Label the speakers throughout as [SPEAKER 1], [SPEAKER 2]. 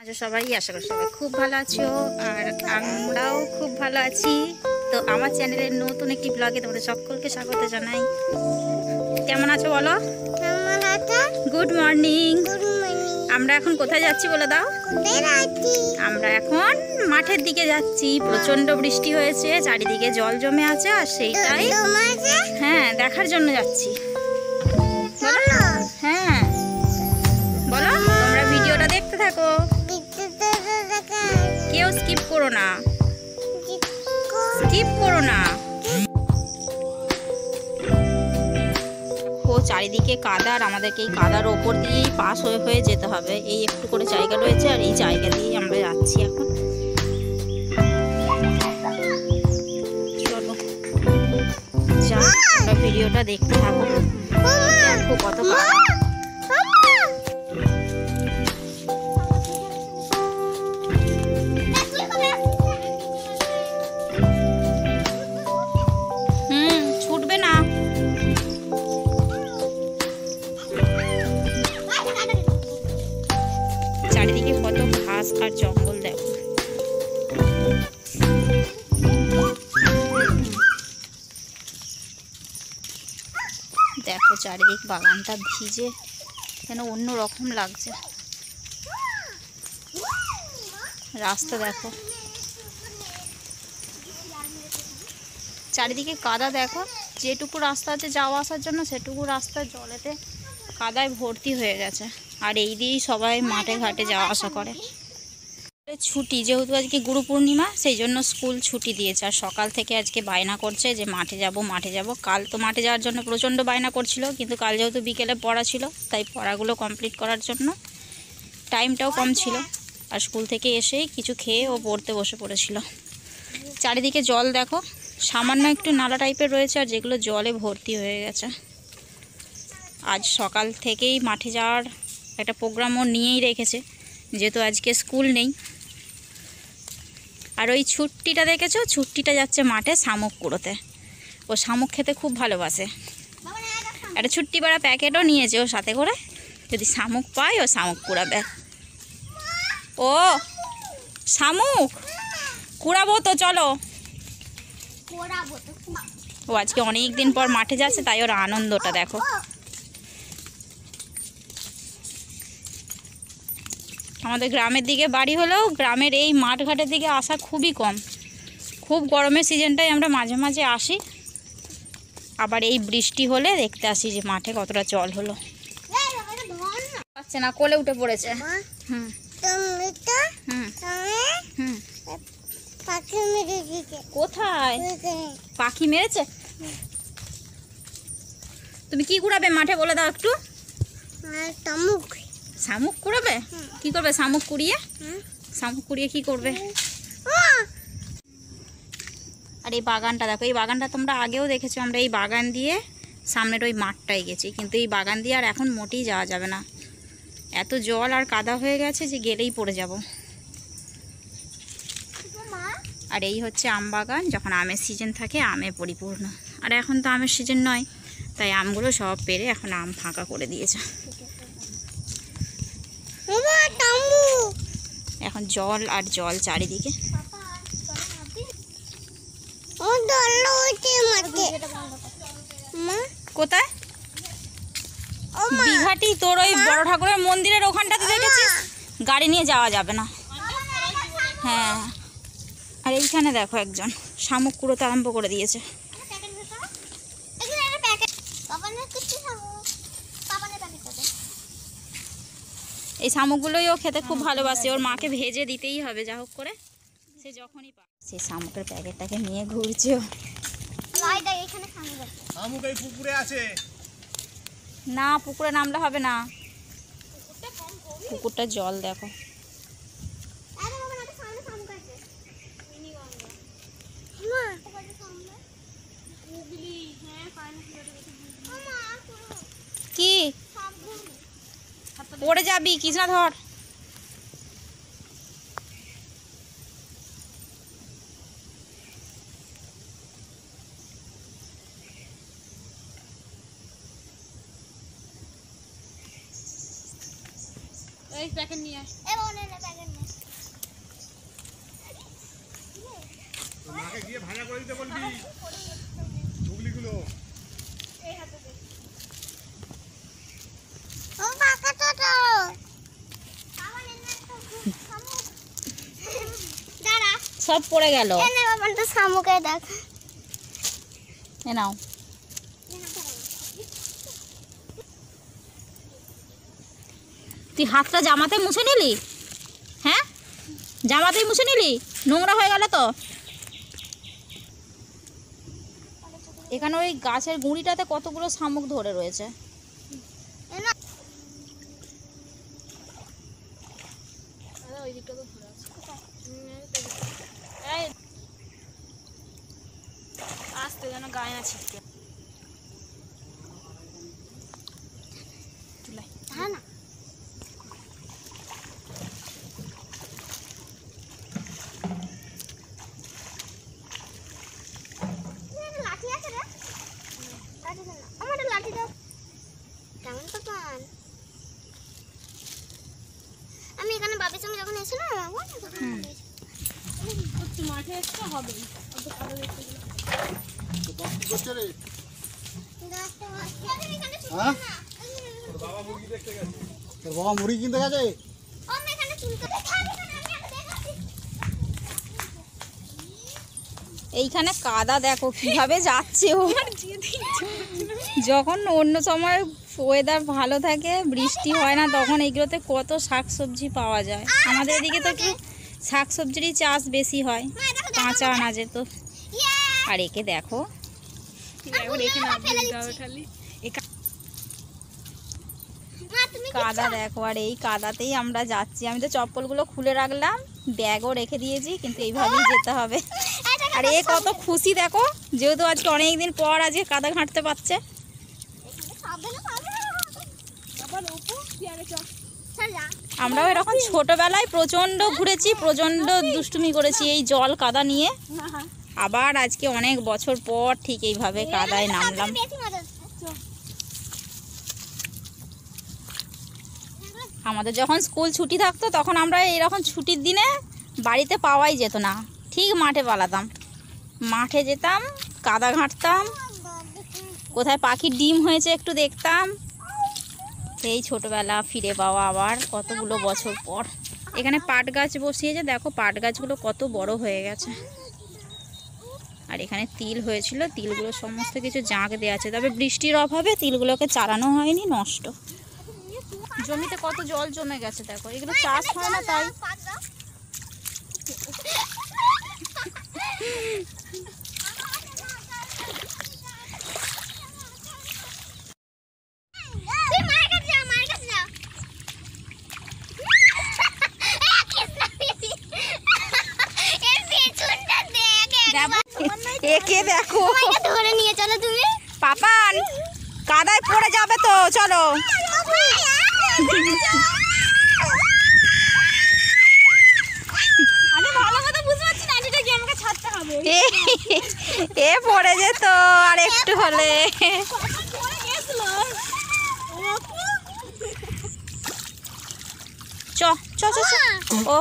[SPEAKER 1] আছো সবাই? আশা করি সবাই খুব ভালো আছো, আর আমরাও খুব ভালো আছি। তো আমার চ্যানেলের নতুন একটি ব্লগে তোমাদের সকলকে স্বাগত জানাই। কেমন আছো বলো? Good morning. আমরা এখন কোথায় যাচ্ছি বলে দাও? আমরা এখন মাঠের দিকে যাচ্ছি। প্রচন্ড বৃষ্টি হয়েছে, চারিদিকে জল জমে আছে, আর সেইটাই হ্যাঁ দেখার জন্য যাচ্ছি। হ্যাঁ বলো, তোমরা ভিডিওটা দেখতে থাকো, কেউ স্কিপ করো না, স্কিপ করো না। ও চারিদিকে কাদা, আর আমাদেরকে এই কাদার ওপর দিয়েই পাস হয়ে হয়ে যেতে হবে। এই একটু করে জায়গা রয়েছে, আর এই জায়গা দিয়েই আমরা যাচ্ছি এখন। চলো যা, তোমরা ভিডিওটা দেখতে থাকো। দেখো কত কাদা। ছুটবে না। চারিদিকে কত ঘাস আর জঙ্গল দেখো। দেখো চারিদিক বাগানটা ভিজে যেন অন্য রকম লাগছে। রাস্তা দেখো, চারিদিকে কাদা দেখো। যেটুকু রাস্তা আছে যাওয়া আসার জন্য, সেটুকু রাস্তা জলেতে কাদায় ভর্তি হয়ে গেছে। আর এই দিয়েই সবাই মাঠে ঘাটে যাওয়া আসা করে। ছুটি, যেহেতু আজকে গুরু পূর্ণিমা, সেই জন্য স্কুল ছুটি দিয়েছে। আর সকাল থেকে আজকে বায়না করছে যে মাঠে যাব মাঠে যাব। কাল তো মাঠে যাওয়ার জন্য প্রচণ্ড বায়না করছিল, কিন্তু কাল যেহেতু বিকেলে পড়া ছিল, তাই পড়াগুলো কমপ্লিট করার জন্য টাইমটাও কম ছিল। আর স্কুল থেকে এসেই কিছু খেয়ে ও পড়তে বসে পড়েছিল। চারিদিকে জল দেখো, সামান্য একটু নালা টাইপের রয়েছে, আর যেগুলো জলে ভর্তি হয়ে গেছে। আজ সকাল থেকেই মাঠে যাওয়ার একটা প্রোগ্রামও নিয়েই রেখেছে, যেহেতু আজকে স্কুল নেই। আর ওই ছুট্টিটা দেখেছো, ছুট্টিটা যাচ্ছে মাঠে শামুক কুড়োতে। ও শামুক খেতে খুব ভালোবাসে। একটা ছুট্টি পাড়া প্যাকেটও নিয়েছে ওর সাথে করে, যদি শামুক পায় ও শামুক কুড়াবে। ও শামুক কুড়াবো তো, চলো। ও আজকে অনেক দিন পর মাঠে যাচ্ছে, তাই ওর আনন্দটা দেখো। আমাদের গ্রামের দিকে বাড়ি হলেও গ্রামের এই মাঠঘাটের দিকে আসা খুবই কম। খুব গরমের সিজনটাই আমরা মাঝে মাঝে আসি, আবার এই বৃষ্টি হলে দেখতে আসি যে মাঠে কতটা জল হলো। পাচ্ছে না, কোলে উঠে পড়েছে। হুম হুম হুম। কোথায় পাখি মেরেছে? তুমি কি কুড়াবে মাঠে বলে দাও একটু। শামুক কুড়াবে? কি করবে শামুক কুড়িয়ে? শামুক কুড়িয়ে কি করবে? আর এই বাগানটা দেখো, এই বাগানটা তোমরা আগেও দেখেছো। আমরা এই বাগান দিয়ে সামনের ওই মাঠটায় গেছি, কিন্তু এই বাগান দিয়ে আর এখন মোটেই যাওয়া যাবে না। এত জল আর কাদা হয়ে গেছে যে গেলেই পড়ে যাব। আর এই হচ্ছে আম বাগান, যখন আমের সিজন থাকে আমে পরিপূর্ণ। আর এখন তো আমের সিজন নয়, তাই আমগুলো সব পেরে এখন আম ফাঁকা করে দিয়েছে। এখন জল আর জল চারিদিকে। কোথায়? বিঘাটি তোর ওই বড় ঠাকুরের মন্দিরের ওখানটাতে দেখেছিস? গাড়ি নিয়ে যাওয়া যাবে না। হ্যাঁ, আর এইখানে দেখো একজন শামুক কুড়োতে আরম্ভ করে দিয়েছে। এই শামুকগুলোই ও খেতে খুব ভালোবাসে। ওর মাকে ভেজে দিতেই হবে যা হোক করে, সে যখনই পায়। সেই শামুকের প্যাকেটটাকে নিয়ে ঘুরছে। না, পুকুরে নামলে হবে না, পুকুরটা জল দেখো। কি পড়ে যাবি? কৃষ্ণা ধর। এই প্যাকেট নিয়ে আস। সব পড়ে গেল।
[SPEAKER 2] শামুকে দেখ,
[SPEAKER 1] এ নাও। তুই হাতটা জামাতে মুছে নিলি? হ্যাঁ, জামাতেই মুছে নিলি? নোংরা হয়ে গেল তো। এখানে ওই গাছের গুঁড়িটাতে কতগুলো শামুক ধরে রয়েছে।
[SPEAKER 2] আসতে যেন গায়ে না ছিটকে। না লাঠি আছে রে, লাঠি দাও, আমার লাঠি দাও। কেমন তো পান আমি এখানে বাবির সঙ্গে যখন এসেছিলাম মাঠে এসে হবে
[SPEAKER 3] বাবা মুড়ি কিনতে গেছে।
[SPEAKER 1] এইখানে কাদা দেখো কিভাবে যাচ্ছে ও। যখন অন্য সময় ওয়েদার ভালো থাকে, বৃষ্টি হয় না, তখন এইগুলোতে কত শাকসবজি পাওয়া যায়। আমাদের এদিকে তো একটু শাকসবজিরই চাষ বেশি হয়, কাঁচা আনাজে তো। আর একে দেখো, কাদা দেখো। আর এই কাদাতেই আমরা যাচ্ছি। আমি তো চপ্পলগুলো খুলে রাখলাম, ব্যাগও রেখে দিয়েছি, কিন্তু এইভাবেই যেতে হবে। আর এ কত খুশি দেখো, যেহেতু আজকে অনেকদিন পর আজকে কাদা ঘাঁটতে পারছে। আমরাও এরকম ছোটবেলায় প্রচন্ড ঘুরেছি, প্রচন্ড দুষ্টুমি করেছি এই জল কাদা নিয়ে। আবার আজকে অনেক বছর পর ঠিক এইভাবে কাদায় নামলাম। আমাদের যখন স্কুল ছুটি থাকতো তখন আমরা এরকম ছুটির দিনে বাড়িতে পাওয়াই যেত না, ঠিক মাঠে পালাতাম। মাঠে যেতাম, কাদা ঘাঁটতাম, কোথায় পাখির ডিম হয়েছে একটু দেখতাম। সেই ছোটবেলা ফিরে পাওয়া আবার কতগুলো বছর পর। এখানে পাট গাছ বসিয়েছে, দেখো পাট গাছগুলো কত বড় হয়ে গেছে। আর এখানে তিল হয়েছিল, তিলগুলো সমস্ত কিছু জাঁক দেওয়া আছে, তবে বৃষ্টির অভাবে তিলগুলোকে চালানো হয়নি, নষ্ট। জমিতে কত জল জমে গেছে দেখো, এগুলো চাষ হয় না তাই। একে দেখো,
[SPEAKER 2] ধরে নিয়ে চলো তুমি।
[SPEAKER 1] পাপান কাদায় পড়ে যাবে তো, চলো। এ পড়ে যেত আর একটু হলে। চ চ চ চ। ও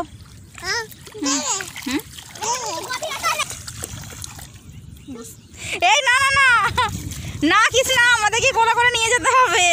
[SPEAKER 1] এই না না না না, কিছু না, আমাদেরকে গোলা করে নিয়ে যেতে হবে।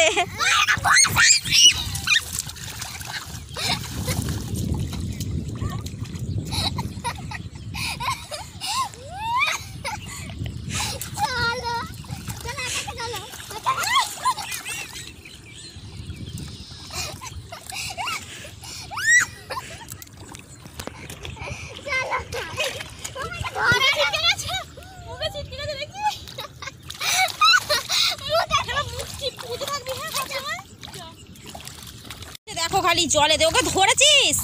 [SPEAKER 1] দেখো খালি জলে দে, ওকে ধরেছিস?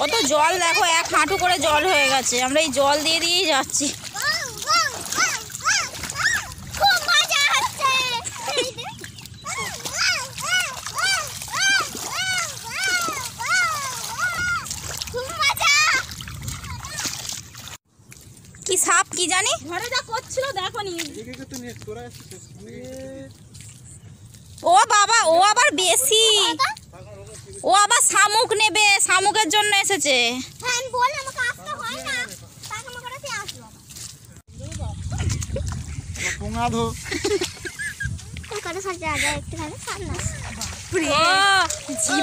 [SPEAKER 1] কত জল দেখো, এক হাঁটু করে জল হয়ে গেছে। আমরা এই জল দিয়ে দিয়েই যাচ্ছি। কি সাপ কি জানি ঘরে যা করছিল দেখো নি। ও বাবা, ও আবার বেশি, ও আবার শামুক নেবে, শামুকের জন্য এসেছে।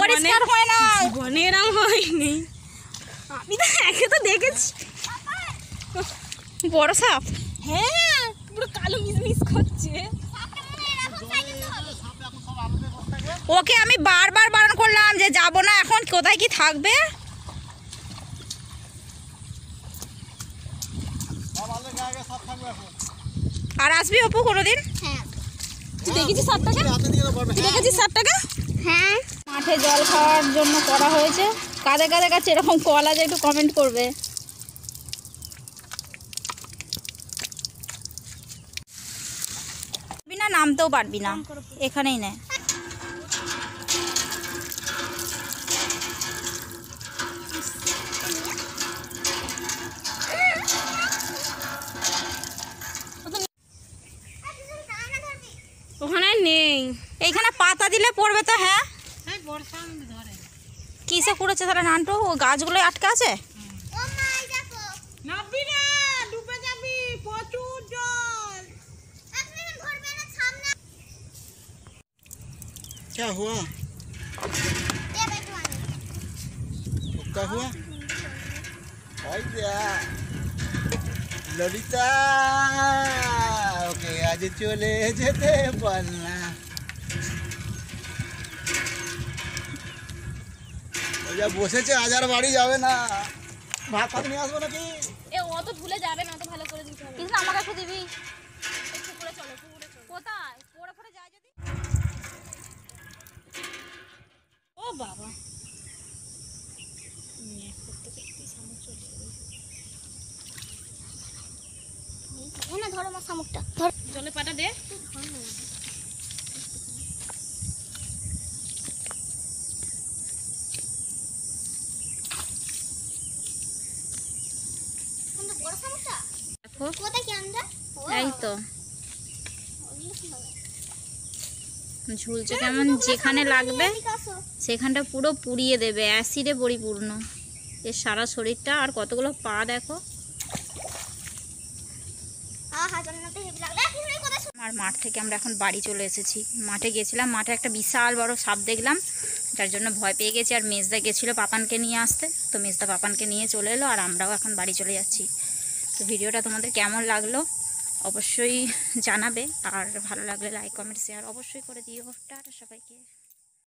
[SPEAKER 1] পরিষ্কার হয় না,
[SPEAKER 4] জীবনে এরম হয়নি। আমি তো একে তো দেখেছি।
[SPEAKER 1] বড় সাপ।
[SPEAKER 4] হ্যাঁ, পুরো কালো মিসমিস করছে।
[SPEAKER 1] ওকে আমি বারবার বারণ করলাম যে যাব না এখন, কোথায় কি থাকবে।
[SPEAKER 3] সব আলের গায়ে গায়ে সব থাকবে এখন।
[SPEAKER 1] আর আসবি অপু কোনোদিন?
[SPEAKER 2] হ্যাঁ
[SPEAKER 4] তুই দেখেছিস সাপটাকে?
[SPEAKER 3] হাতে দিয়ে দাও পারবে।
[SPEAKER 4] তুই দেখেছিস সাপটাকে?
[SPEAKER 2] হ্যাঁ
[SPEAKER 1] মাঠে জল খাওয়ার জন্য করা হয়েছে। কাদের কাদের কাছে এরকম কল আছে একটু কমেন্ট করবে। না নামতেও পারবি না, এখানেই নে।
[SPEAKER 4] ওখানে নেই।
[SPEAKER 1] এইখানে পাতা দিলে পড়বে তো। হ্যাঁ কিসে করেছে তাহলে নানটু? ও গাছগুলো আটকে আছে।
[SPEAKER 2] ও মাই দেখো
[SPEAKER 4] নাববি না, ডুবে যাবি, প্রচুর জল।
[SPEAKER 2] এক মিনিট ধরবে না সামনে
[SPEAKER 3] क्या हुआ?
[SPEAKER 2] এ বেটুয়ানি
[SPEAKER 3] क्या हुआ? ওই যা ললিতা, ওকে আজ চলে যেতে বল না। ওই যা বসেছে, আজ আর বাড়ি যাবে না। ভাত ফাত নিয়ে আসবো নাকি?
[SPEAKER 4] এ ও তো ভুলে যাবে না, তো ভালো করে দিতে হবে।
[SPEAKER 1] কিন্তু আমাকে একটু দিবি।
[SPEAKER 4] পুকুরে চলো, পুকুরে চলো।
[SPEAKER 1] কোথায় পড়ে পড়ে যায় যদি।
[SPEAKER 4] ও বাবা,
[SPEAKER 2] এনে ধরো আমার শামুকটা ধর
[SPEAKER 4] জলে পাটা দে।
[SPEAKER 2] কিন্তু বড় শামুকটা
[SPEAKER 1] দেখো
[SPEAKER 2] কোথায় কি আমরা
[SPEAKER 1] এই তো ঝুলছে কেমন, যেখানে লাগবে সেখানটা পুরো পুড়িয়ে দেবে, অ্যাসিডে পরিপূর্ণ এর সারা শরীরটা। আর কতগুলো পা দেখো।
[SPEAKER 2] আহা জান্নাতে হেভি লাগলো এক মিনিট কথা
[SPEAKER 1] আর মাঠ থেকে আমরা এখন বাড়ি চলে এসেছি। মাঠে গেছিলাম, মাঠে একটা বিশাল বড় সাপ দেখলাম, যার জন্য ভয় পেয়ে গেছি। আর মেজদা গেছিলো পাপানকে নিয়ে আসতে, তো মেজদা পাপানকে নিয়ে চলে এলো, আর আমরাও এখন বাড়ি চলে যাচ্ছি। তো ভিডিওটা তোমাদের কেমন লাগলো অবশ্যই জানাবে, আর ভালো লাগলে লাইক কমেন্ট শেয়ার অবশ্যই করে দিও। টাটা সবাইকে।